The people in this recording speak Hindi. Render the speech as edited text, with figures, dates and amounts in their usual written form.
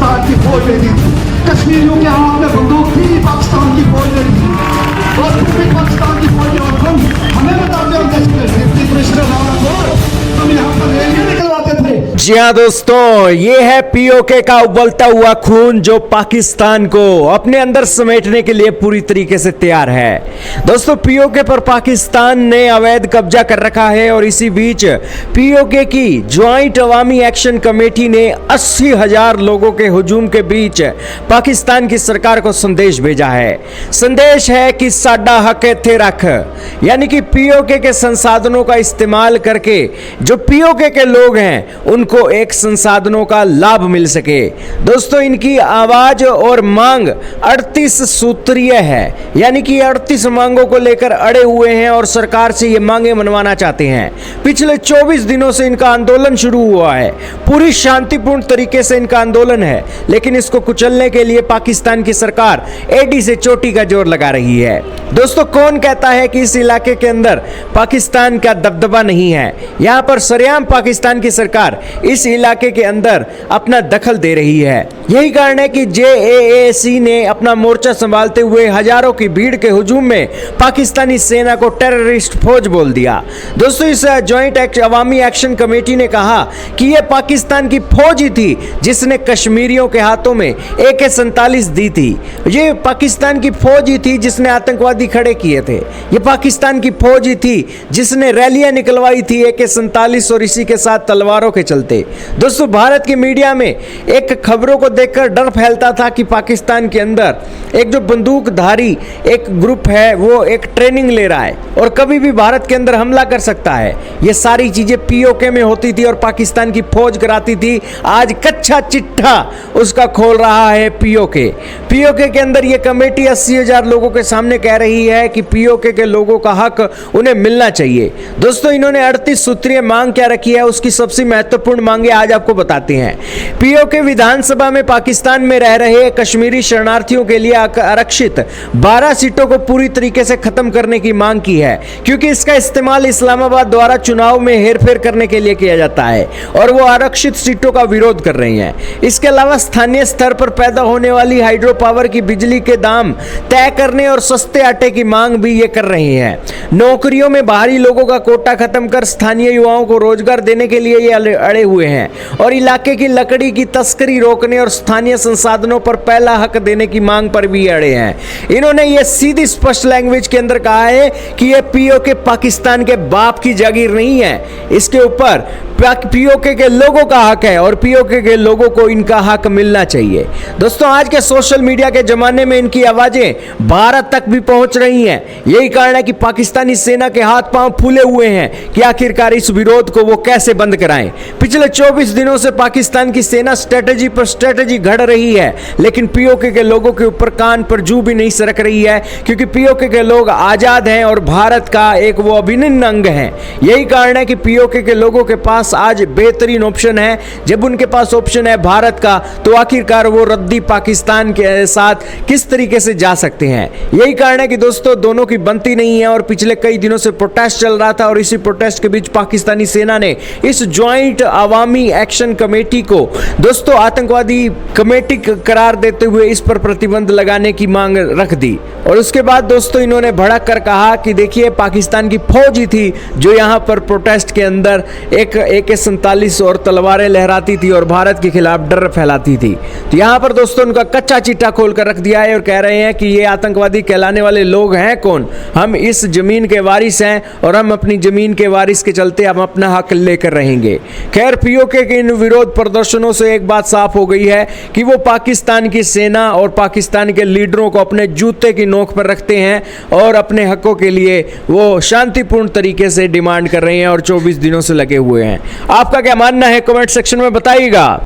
पाकिस्तान की फौज ने दी थी। कश्मीरियों के हाथ में बंदूक थी, पाकिस्तान की फौज ने दी थी। और फिर भी पाकिस्तान की फौज ने, और तुम हमें बताते हो डिप्टी कमिश्नर तुम यहाँ पर रैली निकलवाते थे। जी हाँ दोस्तों, ये है पीओके का उबलता हुआ खून जो पाकिस्तान को अपने अंदर समेटने के लिए पूरी तरीके से तैयार है। दोस्तों, पीओके पर पाकिस्तान ने अवैध कब्जा कर रखा है और इसी बीच पीओके की ज्वाइंट अवामी एक्शन कमेटी ने 80,000 लोगों के हुजूम के बीच पाकिस्तान की सरकार को संदेश भेजा है। संदेश है कि साडा हक इत्थे रख, यानी कि पीओके के संसाधनों का इस्तेमाल करके जो पीओके के लोग हैं उनको एक संसाधनों का लाभ मिल सके। दोस्तों, इनकी आवाज और मांग 38 सूत्रीय है, यानी कि 38 मांगों को लेकर अड़े हुए हैं और सरकार से ये मांगे मनवाना चाहते हैं। पिछले 24 दिनों से इनका आंदोलन शुरू हुआ है, पूरी शांतिपूर्ण तरीके से इनका आंदोलन है, लेकिन इसको कुचलने के लिए पाकिस्तान की सरकार एडी से चोटी का जोर लगा रही है। दोस्तों, कौन कहता है कि इस इलाके के अंदर पाकिस्तान का दबदबा नहीं है? यहां पर सरेआम पाकिस्तान की सरकार इस इलाके के अंदर अपना दखल दे रही है। यही कारण है कि जेएएसी ने अपना मोर्चा संभालते हुए हजारों की भीड़ के हुजूम में पाकिस्तानी सेना को टेररिस्ट फौज बोल दिया। दोस्तों, इस ज्वाइंट अवामी एक्शन कमेटी ने कहा कि यह पाकिस्तान की फौज ही थी जिसने कश्मीरियों के हाथों में AK-47 दी थी। ये पाकिस्तान की फौज ही थी जिसने आतंकवादी खड़े किए थे। ये पाकिस्तान की फौज ही थी जिसने रैलियां निकलवाई थी AK-47 और इसी के साथ तलवारों के चलते। दोस्तों, भारत की मीडिया में एक खबरों को देखकर डर फैलता था कि पाकिस्तान के अंदर एक जो बंदूकधारी एक ग्रुप है वो एक ट्रेनिंग ले रहा है और कभी भी भारत के अंदर हमला कर सकता है। ये सारी चीजें पीओके में होती थी और पाकिस्तान की फौज कराती थी। आज कच्चा चिट्ठा उसका खोल रहा है पीओके। पीओके के अंदर ये कमेटी 80,000 लोगों के सामने कह रही है कि पीओके के लोगों का हक उन्हें मिलना चाहिए। दोस्तों, इन्होंने 38 सूत्रीय मांग क्या रखी है, उसकी सबसे महत्वपूर्ण मांगे आज आपको बताते हैं। पीओके विधानसभा में पाकिस्तान में रह रहे कश्मीरी शरणार्थियों के लिए आरक्षित 12 सीटों को पूरी तरीके से खत्म करने की मांग की है, क्योंकि इसका इस्तेमाल इस्लामाबाद द्वारा चुनाव में हेरफेर करने के लिए किया जाता है और वो आरक्षित सीटों का विरोध कर रही हैं। इसके अलावा स्थानीय स्तर पर पैदा होने वाली हाइड्रो पावर की बिजली के दाम तय करने और सस्ते आटे की मांग भी ये कर रही हैं। नौकरियों में बाहरी लोगों का कोटा खत्म कर स्थानीय युवाओं को रोजगार देने के लिए ये अड़े हुए हैं और इलाके की लकड़ी की तस्करी रोकने और स्थानीय संसाधनों पर पहला हक देने की मांग पर भी अड़े हैं। इन्होंने ये सीधी स्पष्ट लैंग्वेज के अंदर कहा है कि ये पीओके पाकिस्तान के बाप की जागीर नहीं है, इसके ऊपर पीओके के लोगों का हक है और पीओके के लोगों को इनका हक मिलना चाहिए। दोस्तों, आज के सोशल मीडिया के जमाने में इनकी आवाजें भारत तक भी पहुंच रही हैं। यही कारण है कि पाकिस्तानी सेना के हाथ पांव फूले हुए हैं कि आखिरकार इस विरोध को वो कैसे बंद कराएं। पिछले 24 दिनों से पाकिस्तान की सेना स्ट्रेटेजी पर स्ट्रेटेजी घड़ रही है, लेकिन पीओके के लोगों के ऊपर कान पर जू भी नहीं सरक रही है, क्योंकि पीओके के लोग आजाद हैं और भारत का एक वो अभिन्न अंग है। यही कारण है कि पीओके के लोगों के पास आज बेहतरीन ऑप्शन है। जब उनके पास ऑप्शन है भारत का, तो आखिरकार वो रद्दी पाकिस्तान के साथ किस तरीके से जा सकते हैं। यही कारण है कि दोस्तों, दोनों की बनती नहीं है और पिछले कई दिनों से प्रोटेस्ट चल रहा था और इसी प्रोटेस्ट के बीच पाकिस्तानी सेना ने इस ज्वाइंट अवामी एक्शन कमेटी को दोस्तों आतंकवादी कमेटी करार देते हुए इस पर प्रतिबंध लगाने की मांग रख दी। और उसके बाद दोस्तों, इन्होंने भड़क कर कहा कि देखिए, पाकिस्तान की फौज ही थी जो यहां पर प्रोटेस्ट के अंदर एक AK-47 और तलवारें लहराती थी और भारत के खिलाफ डर फैलाती थी। तो यहां पर दोस्तों उनका कच्चा चिट्ठा खोल कर रख दिया है और कह रहे हैं कि ये आतंकवादी कहलाने वाले लोग हैं कौन? हम इस जमीन के वारिस हैं और हम अपनी जमीन के वारिस के चलते हम अपना हक लेकर रहेंगे। खैर, पीओके के इन विरोध प्रदर्शनों से एक बात साफ हो गई है कि वो पाकिस्तान की सेना और पाकिस्तान के लीडरों को अपने जूते की नोक पर रखते हैं और अपने हकों के लिए वो शांतिपूर्ण तरीके से डिमांड कर रहे हैं और 24 दिनों से लगे हुए हैं। आपका क्या मानना है, कमेंट सेक्शन में बताइएगा।